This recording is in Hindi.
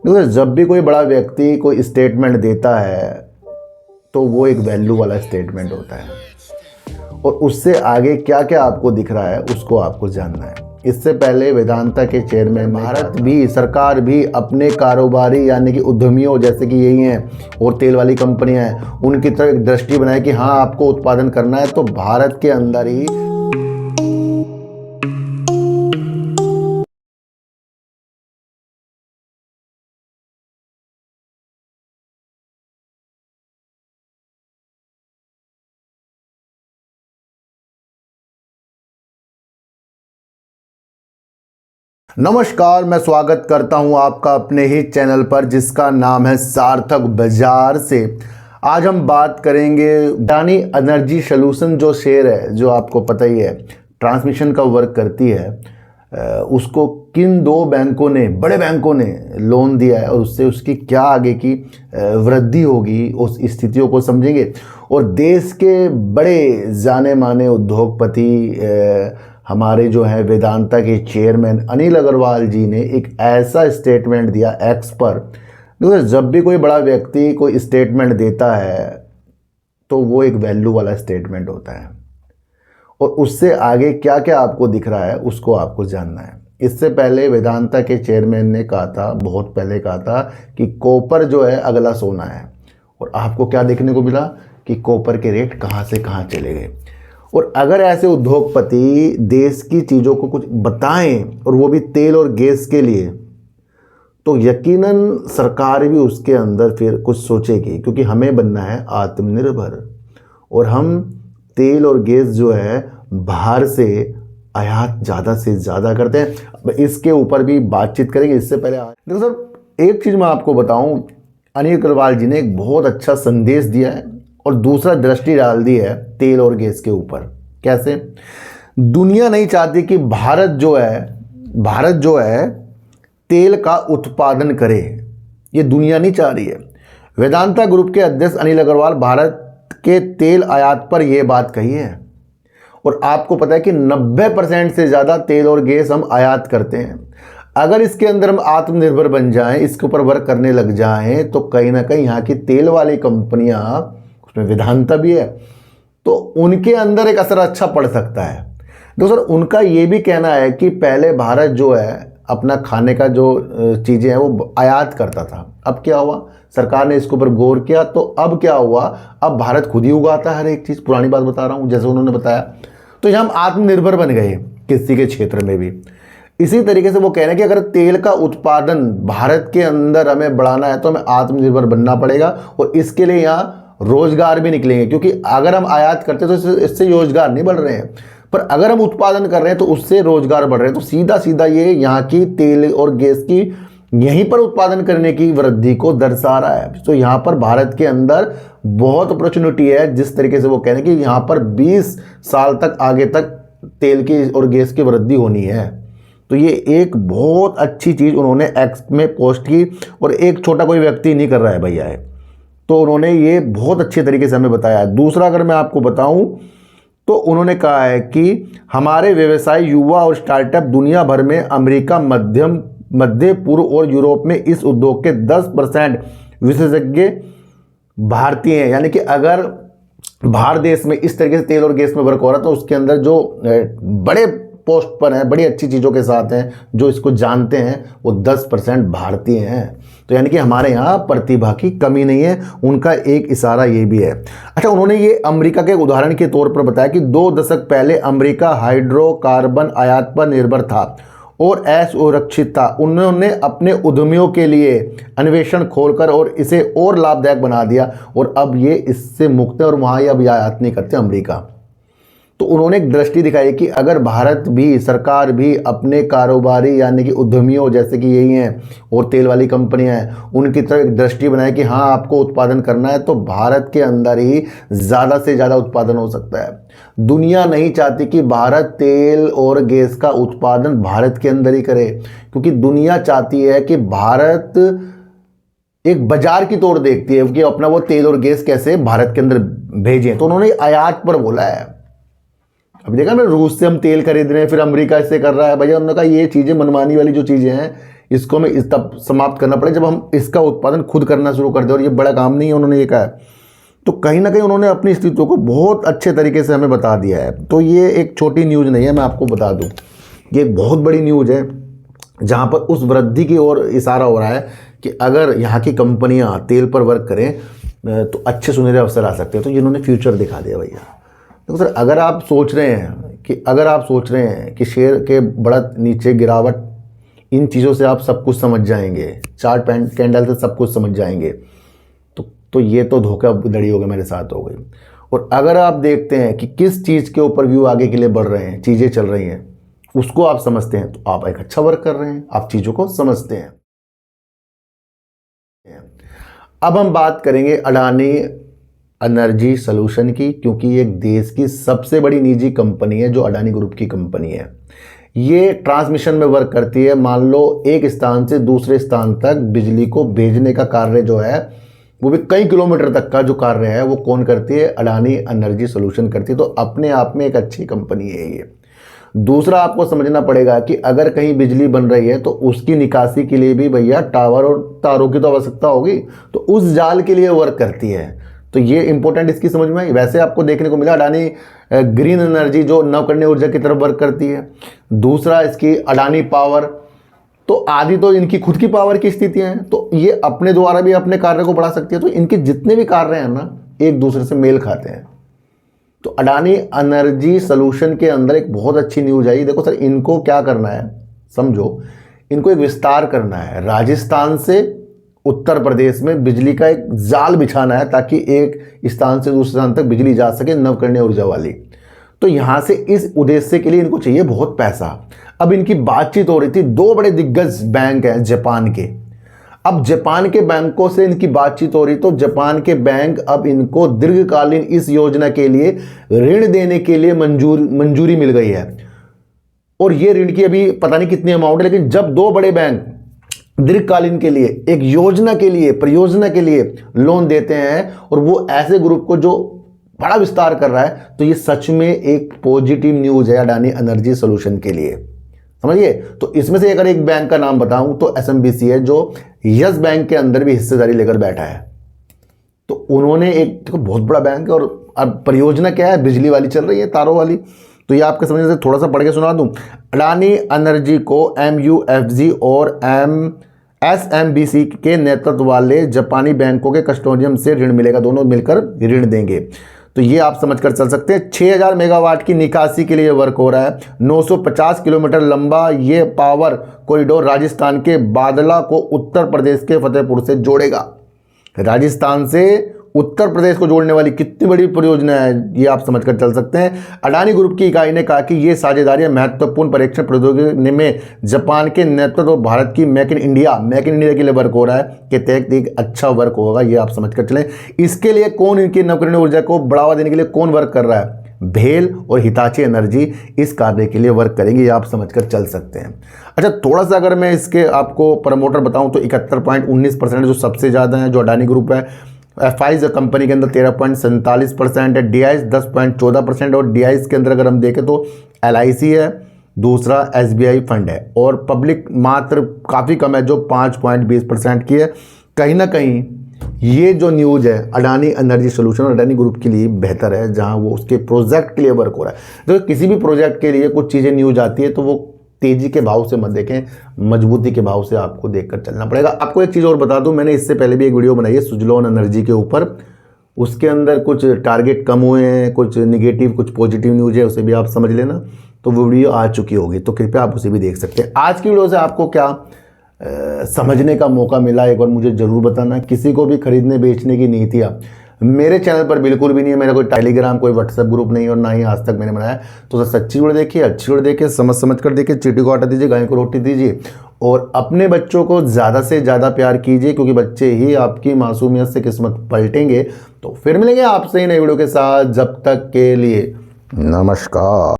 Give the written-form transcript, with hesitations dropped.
देखो, जब भी कोई बड़ा व्यक्ति कोई स्टेटमेंट देता है तो वो एक वैल्यू वाला स्टेटमेंट होता है और उससे आगे क्या क्या आपको दिख रहा है उसको आपको जानना है। इससे पहले वेदांता के चेयरमैन भारत भी सरकार भी अपने कारोबारी यानी कि उद्यमियों जैसे कि यही हैं और तेल वाली कंपनियां हैं उनकी तरफ एक दृष्टि बनाए कि हाँ आपको उत्पादन करना है तो भारत के अंदर ही नमस्कार, मैं स्वागत करता हूं आपका अपने ही चैनल पर जिसका नाम है सार्थक बाजार से। आज हम बात करेंगे अडानी एनर्जी सॉल्यूशन जो शेयर है, जो आपको पता ही है ट्रांसमिशन का वर्क करती है, उसको किन दो बैंकों ने, बड़े बैंकों ने लोन दिया है और उससे उसकी क्या आगे की वृद्धि होगी उस स्थितियों को समझेंगे। और देश के बड़े जाने माने उद्योगपति हमारे जो है वेदांता के चेयरमैन अनिल अग्रवाल जी ने एक ऐसा स्टेटमेंट दिया एक्स पर। देखो, जब भी कोई बड़ा व्यक्ति कोई स्टेटमेंट देता है तो वो एक वैल्यू वाला स्टेटमेंट होता है और उससे आगे क्या क्या आपको दिख रहा है उसको आपको जानना है। इससे पहले वेदांता के चेयरमैन ने कहा था, बहुत पहले कहा था कि कॉपर जो है अगला सोना है। और आपको क्या देखने को मिला कि कॉपर के रेट कहाँ से कहाँ चले गए। और अगर ऐसे उद्योगपति देश की चीज़ों को कुछ बताएं और वो भी तेल और गैस के लिए, तो यकीनन सरकार भी उसके अंदर फिर कुछ सोचेगी, क्योंकि हमें बनना है आत्मनिर्भर और हम तेल और गैस जो है बाहर से आयात ज़्यादा से ज़्यादा करते हैं। इसके ऊपर भी बातचीत करेंगे। इससे पहले देखो सर, एक चीज़ मैं आपको बताऊं, अनिल अग्रवाल जी ने एक बहुत अच्छा संदेश दिया है और दूसरा दृष्टि डाल दी है तेल और गैस के ऊपर। कैसे? दुनिया नहीं चाहती कि भारत जो है तेल का उत्पादन करे। ये दुनिया नहीं चाह रही है। वेदांता ग्रुप के अध्यक्ष अनिल अग्रवाल भारत के तेल आयात पर यह बात कही है और आपको पता है कि 90% से ज़्यादा तेल और गैस हम आयात करते हैं। अगर इसके अंदर हम आत्मनिर्भर बन जाएं, इसके ऊपर वर्क करने लग जाएं, तो कहीं ना कहीं यहाँ की तेल वाली कंपनियां, उसमें वेदांता भी है, तो उनके अंदर एक असर अच्छा पड़ सकता है। तो सर, उनका ये भी कहना है कि पहले भारत जो है अपना खाने का जो चीज़ें हैं वो आयात करता था। अब क्या हुआ, सरकार ने इसके ऊपर गौर किया, तो अब क्या हुआ, अब भारत खुद ही उगाता है हर एक चीज़। पुरानी बात बता रहा हूँ, जैसे उन्होंने बताया, तो यहाँ हम आत्मनिर्भर बन गए किसी के क्षेत्र में भी। इसी तरीके से वो कह रहे हैं कि अगर तेल का उत्पादन भारत के अंदर हमें बढ़ाना है तो हमें आत्मनिर्भर बनना पड़ेगा और इसके लिए यहाँ रोजगार भी निकलेंगे, क्योंकि अगर हम आयात करते तो इससे रोजगार नहीं बढ़ रहे हैं, पर अगर हम उत्पादन कर रहे हैं तो उससे रोजगार बढ़ रहे हैं। तो सीधा सीधा ये यहाँ की तेल और गैस की यहीं पर उत्पादन करने की वृद्धि को दर्शा रहा है। तो यहाँ पर भारत के अंदर बहुत अपॉर्चुनिटी है। जिस तरीके से वो कह रहे हैं कि यहाँ पर 20 साल तक आगे तक तेल की और गैस की वृद्धि होनी है, तो ये एक बहुत अच्छी चीज़ उन्होंने एक्स में पोस्ट की। और एक छोटा कोई व्यक्ति नहीं कर रहा है भैया है, तो उन्होंने ये बहुत अच्छे तरीके से हमें बताया है। दूसरा अगर मैं आपको बताऊं तो उन्होंने कहा है कि हमारे व्यवसाय, युवा और स्टार्टअप दुनिया भर में अमेरिका, मध्य पूर्व और यूरोप में इस उद्योग के 10% विशेषज्ञ भारतीय हैं। यानी कि अगर भारत देश में इस तरीके से तेल और गैस में वर्क हो रहा है तो उसके अंदर जो बड़े पोस्ट पर हैं, बड़ी अच्छी चीज़ों के साथ हैं, जो इसको जानते हैं, वो 10% भारतीय हैं। तो यानी कि हमारे यहाँ प्रतिभा की कमी नहीं है। उनका एक इशारा ये भी है। अच्छा, उन्होंने ये अमेरिका के उदाहरण के तौर पर बताया कि 2 दशक पहले अमेरिका हाइड्रोकार्बन आयात पर निर्भर था और असुरक्षित था। उन्होंने अपने उद्यमियों के लिए अन्वेषण खोलकर और इसे और लाभदायक बना दिया और अब ये इससे मुक्त है और वहाँ ये अब आयात नहीं करते अमेरिका। तो उन्होंने एक दृष्टि दिखाई कि अगर भारत भी, सरकार भी अपने कारोबारी यानी कि उद्यमियों जैसे कि यही हैं और तेल वाली कंपनियां हैं उनकी तरफ एक दृष्टि बनाए कि हाँ आपको उत्पादन करना है, तो भारत के अंदर ही ज़्यादा से ज़्यादा उत्पादन हो सकता है। दुनिया नहीं चाहती कि भारत तेल और गैस का उत्पादन भारत के अंदर ही करे, क्योंकि दुनिया चाहती है कि भारत एक बाजार की तौर देखती है कि अपना वो तेल और गैस कैसे भारत के अंदर भेजें। तो उन्होंने आयात पर बोला है। अभी देखा ना, रूस से हम तेल खरीद रहे हैं, फिर अमेरिका इससे कर रहा है। भैया उन्होंने कहा ये चीज़ें मनमानी वाली जो चीज़ें हैं इसको हमें इस तब समाप्त करना पड़ेगा जब हम इसका उत्पादन खुद करना शुरू कर दें, और ये बड़ा काम नहीं है, उन्होंने ये कहा है। तो कहीं ना कहीं उन्होंने अपनी स्थितियों को बहुत अच्छे तरीके से हमें बता दिया है। तो ये एक छोटी न्यूज़ नहीं है, मैं आपको बता दूं, ये एक बहुत बड़ी न्यूज़ है जहाँ पर उस वृद्धि की ओर इशारा हो रहा है कि अगर यहाँ की कंपनियाँ तेल पर वर्क करें तो अच्छे सुनहरे अवसर आ सकते हैं। तो इन्होंने फ्यूचर दिखा दिया भैया। देखो सर, अगर आप सोच रहे हैं कि शेयर के बढ़त, नीचे गिरावट, इन चीज़ों से आप सब कुछ समझ जाएंगे, चार्ट कैंडल से सब कुछ समझ जाएंगे, तो ये तो धोखाधड़ी हो गई, मेरे साथ हो गई। और अगर आप देखते हैं कि किस चीज़ के ऊपर व्यू आगे के लिए बढ़ रहे हैं, चीज़ें चल रही हैं, उसको आप समझते हैं, तो आप एक अच्छा वर्क कर रहे हैं, आप चीज़ों को समझते हैं। अब हम बात करेंगे अडानी एनर्जी सॉल्यूशन की, क्योंकि ये एक देश की सबसे बड़ी निजी कंपनी है जो अडानी ग्रुप की कंपनी है। ये ट्रांसमिशन में वर्क करती है। मान लो एक स्थान से दूसरे स्थान तक बिजली को भेजने का कार्य जो है, वो भी कई किलोमीटर तक का जो कार्य है, वो कौन करती है? अडानी एनर्जी सॉल्यूशन करती है। तो अपने आप में एक अच्छी कंपनी है ये। दूसरा, आपको समझना पड़ेगा कि अगर कहीं बिजली बन रही है तो उसकी निकासी के लिए भी भैया टावर और तारों की तो आवश्यकता होगी, तो उस जाल के लिए वर्क करती है। तो ये इंपॉर्टेंट इसकी समझ में आई। वैसे आपको देखने को मिला अडानी ग्रीन एनर्जी जो नवकरणीय ऊर्जा की तरफ वर्क करती है। दूसरा, इसकी अडानी पावर, तो आदि तो इनकी खुद की पावर की स्थितियां हैं, तो ये अपने द्वारा भी अपने कार्य को बढ़ा सकती है। तो इनके जितने भी कार्य हैं ना, एक दूसरे से मेल खाते हैं। तो अडानी एनर्जी सॉल्यूशन के अंदर एक बहुत अच्छी न्यूज आई। देखो सर, इनको क्या करना है, समझो, इनको एक विस्तार करना है। राजस्थान से उत्तर प्रदेश में बिजली का एक जाल बिछाना है, ताकि एक स्थान से दूसरे स्थान तक बिजली जा सके, नवकरणीय ऊर्जा वाली। तो यहां से इस उद्देश्य के लिए इनको चाहिए बहुत पैसा। अब इनकी बातचीत हो रही थी, दो बड़े दिग्गज बैंक हैं जापान के। अब जापान के बैंकों से इनकी बातचीत हो रही, तो जापान के बैंक अब इनको दीर्घकालीन इस योजना के लिए ऋण देने के लिए मंजूरी मिल गई है। और ये ऋण की अभी पता नहीं कितनी अमाउंट है, लेकिन जब दो बड़े बैंक दीर्घकालीन के लिए एक योजना के लिए, परियोजना के लिए लोन देते हैं, और वो ऐसे ग्रुप को जो बड़ा विस्तार कर रहा है, तो ये सच में एक पॉजिटिव न्यूज है अडानी एनर्जी सॉल्यूशन के लिए, समझिए। तो इसमें से अगर एक बैंक का नाम बताऊं तो एसएमबीसी है, जो यस बैंक के अंदर भी हिस्सेदारी लेकर बैठा है। तो उन्होंने एक बहुत बड़ा बैंक है, और अब परियोजना क्या है, बिजली वाली चल रही है, तारों वाली। तो ये आपके समझने से थोड़ा सा पढ़ के सुना दूं। अडानी एनर्जी को MUFG और SMBC के नेतृत्व वाले जापानी बैंकों के कस्टोडियम से ऋण मिलेगा, दोनों मिलकर ऋण देंगे। तो ये आप समझकर चल सकते हैं। 6000 मेगावाट की निकासी के लिए वर्क हो रहा है। 950 किलोमीटर लंबा ये पावर कॉरिडोर राजस्थान के बादला को उत्तर प्रदेश के फतेहपुर से जोड़ेगा। राजस्थान से उत्तर प्रदेश को जोड़ने वाली कितनी बड़ी परियोजना है, ये आप समझकर चल सकते हैं। अडानी ग्रुप की इकाई ने कहा कि ये साझेदारियां महत्वपूर्ण परीक्षण प्रौद्योगिकी में जापान के नेतृत्व और भारत की मेक इन इंडिया के लिए वर्क हो रहा है के तहत एक अच्छा वर्क होगा, ये आप समझकर चलें। इसके लिए कौन, इनकी नवकरणीय ऊर्जा को बढ़ावा देने के लिए कौन वर्क कर रहा है? भेल और हिताची एनर्जी इस कार्य के लिए वर्क करेंगे, ये आप समझकर चल सकते हैं। अच्छा, थोड़ा सा अगर मैं इसके आपको प्रमोटर बताऊं तो 71.19% जो सबसे ज़्यादा है, जो अडानी ग्रुप है। FIs कंपनी के अंदर 13.47% है, DIs 10.14%, और DIs के अंदर अगर हम देखें तो LIC है, दूसरा SBI फंड है, और पब्लिक मात्र काफ़ी कम है जो 5.20% की है। कहीं ना कहीं ये जो न्यूज़ है अडानी एनर्जी सॉल्यूशन और अडानी ग्रुप के लिए बेहतर है, जहां वो उसके प्रोजेक्ट के लिए वर्क हो रहा है। तो किसी भी प्रोजेक्ट के लिए कुछ चीज़ें न्यूज़ आती है तो वो तेजी के भाव से मत देखें, मजबूती के भाव से आपको देखकर चलना पड़ेगा। आपको एक चीज़ और बता दूं, मैंने इससे पहले भी एक वीडियो बनाई है सुजलॉन एनर्जी के ऊपर। उसके अंदर कुछ टारगेट कम हुए हैं, कुछ निगेटिव कुछ पॉजिटिव न्यूज़ है, उसे भी आप समझ लेना। तो वो वीडियो आ चुकी होगी, तो कृपया आप उसे भी देख सकते हैं। आज की वीडियो से आपको क्या समझने का मौका मिला, एक बार मुझे ज़रूर बताना। किसी को भी खरीदने बेचने की नीतियाँ मेरे चैनल पर बिल्कुल भी नहीं है। मेरा कोई टेलीग्राम, कोई व्हाट्सएप ग्रुप नहीं है, और ना ही आज तक मैंने बनाया। तो सच्ची वीडियो देखिए, अच्छी वीडियो देखिए, समझ कर देखिए, चींटी को आटा दीजिए, गाय को रोटी दीजिए, और अपने बच्चों को ज़्यादा से ज़्यादा प्यार कीजिए, क्योंकि बच्चे ही आपकी मासूमियत से किस्मत पलटेंगे। तो फिर मिलेंगे आपसे नई वीडियो के साथ, जब तक के लिए नमस्कार।